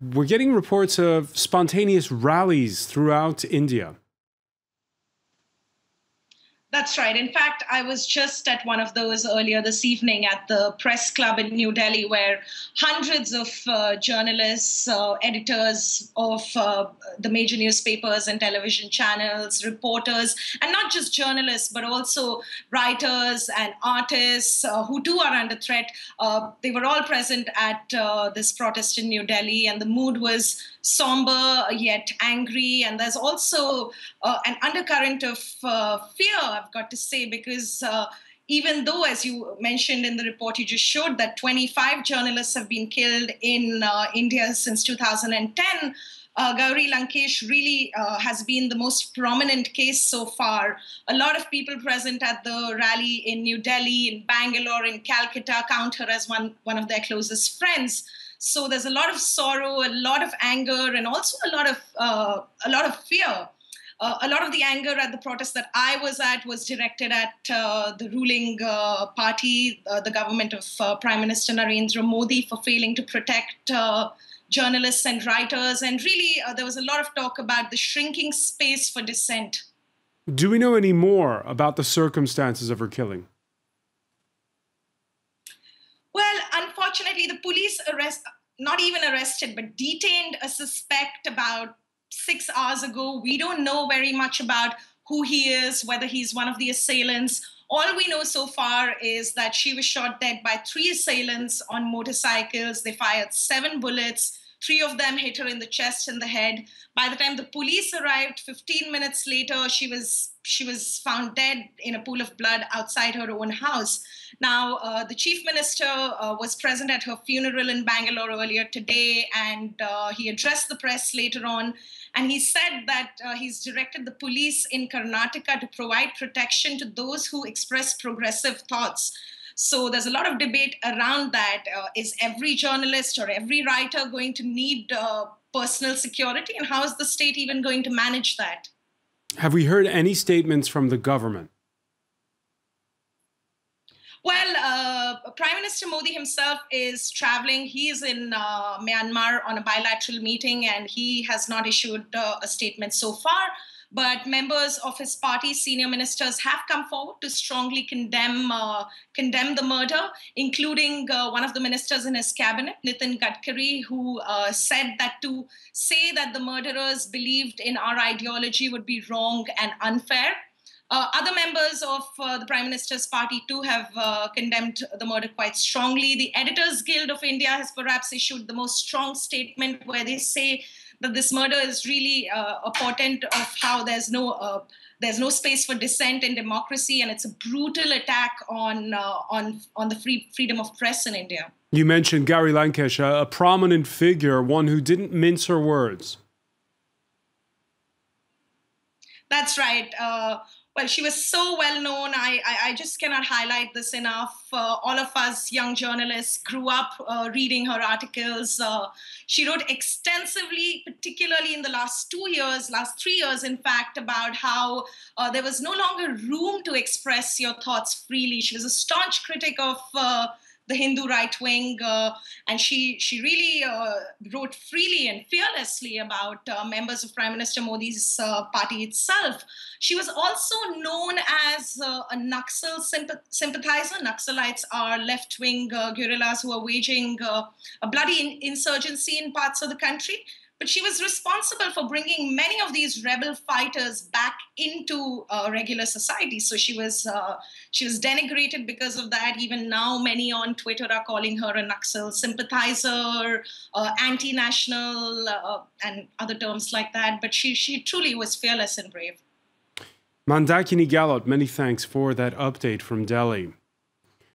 We're getting reports of spontaneous rallies throughout India. That's right. In fact, I was just at one of those earlier this evening at the press club in New Delhi, where hundreds of journalists, editors of the major newspapers and television channels, reporters, and not just journalists, but also writers and artists who too are under threat. They were all present at this protest in New Delhi, and the mood was somber yet angry. And there's also an undercurrent of fear, I've got to say, because even though, as you mentioned in the report you just showed, that 25 journalists have been killed in India since 2010, Gauri Lankesh really has been the most prominent case so far. A lot of people present at the rally in New Delhi, in Bangalore, in Calcutta count her as one of their closest friends. So there's a lot of sorrow, a lot of anger, and also a lot of fear. A lot of the anger at the protest that I was at was directed at the ruling party, the government of Prime Minister Narendra Modi, for failing to protect journalists and writers. And really, there was a lot of talk about the shrinking space for dissent. Do we know any more about the circumstances of her killing? Well, unfortunately, the police not even arrested, but detained a suspect about 6 hours ago. We don't know very much about who he is, whether he's one of the assailants. All we know so far is that she was shot dead by 3 assailants on motorcycles. They fired 7 bullets. 3 of them hit her in the chest and the head. By the time the police arrived 15 minutes later, she was found dead in a pool of blood outside her own house. Now, the chief minister was present at her funeral in Bangalore earlier today, and he addressed the press later on. And he said that he's directed the police in Karnataka to provide protection to those who express progressive thoughts. So there's a lot of debate around that. Is every journalist or every writer going to need personal security? And how is the state even going to manage that? Have we heard any statements from the government? Well, Prime Minister Modi himself is traveling. He is in Myanmar on a bilateral meeting, and he has not issued a statement so far. But members of his party, senior ministers, have come forward to strongly condemn the murder, including one of the ministers in his cabinet, Nitin Gadkari, who said that to say that the murderers believed in our ideology would be wrong and unfair. Other members of the Prime Minister's party too have condemned the murder quite strongly. The Editors Guild of India has perhaps issued the most strong statement, where they say that this murder is really a portent of how there's no space for dissent in democracy, and it's a brutal attack on the freedom of press in India. You mentioned Gauri Lankesh, a prominent figure, one who didn't mince her words. That's right. Well, she was so well known. I just cannot highlight this enough. All of us young journalists grew up reading her articles. She wrote extensively, particularly in the last 3 years, in fact, about how there was no longer room to express your thoughts freely. She was a staunch critic of the Hindu right wing, and she really wrote freely and fearlessly about members of Prime Minister Modi's party itself. She was also known as a Naxal sympathizer. Naxalites are left-wing guerrillas who are waging a bloody insurgency in parts of the country. But she was responsible for bringing many of these rebel fighters back into regular society. So she was denigrated because of that. Even now, many on Twitter are calling her a Naxal sympathizer, anti-national, and other terms like that. But she truly was fearless and brave. Mandakini Gahlot, many thanks for that update from Delhi.